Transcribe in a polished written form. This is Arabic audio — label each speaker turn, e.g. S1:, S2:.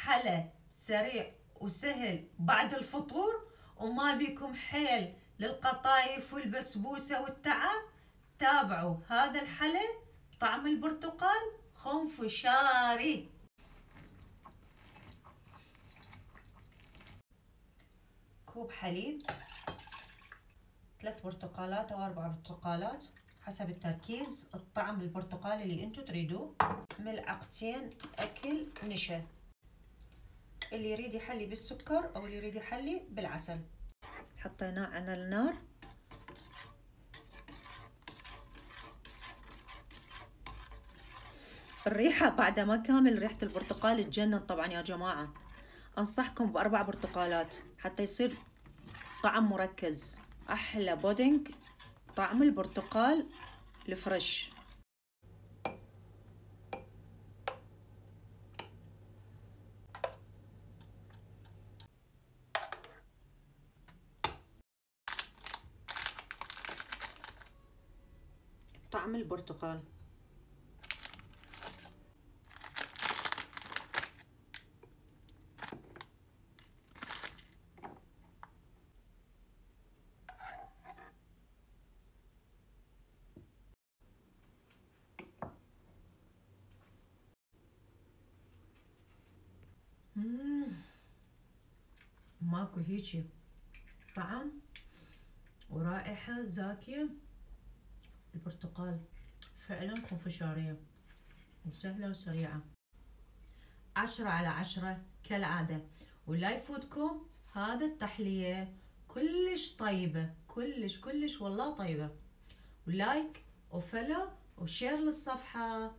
S1: حلا سريع وسهل بعد الفطور، وما بيكم حيل للقطايف والبسبوسة والتعب. تابعوا هذا الحلا طعم البرتقال خنفشاري. كوب حليب، 3 برتقالات أو 4 برتقالات حسب التركيز الطعم البرتقالي اللي انتو تريدوه. ملعقتين أكل نشا، اللي يريد يحلي بالسكر أو اللي يريد يحلي بالعسل. حطيناه على النار. الريحة بعد ما كامل ريحة البرتقال تجنن طبعا يا جماعة. أنصحكم ب4 برتقالات حتى يصير طعم مركز. أحلى بودنج طعم البرتقال الفريش. طعم البرتقال. ماكو هيجي طعم ورائحة زاكية. البرتقال فعلا خنفشارية وسهلة وسريعة. 10 على 10 كالعادة. ولا يفوتكم هذا التحلية كلش طيبة، كلش والله طيبة. ولايك وفولو وشير للصفحة.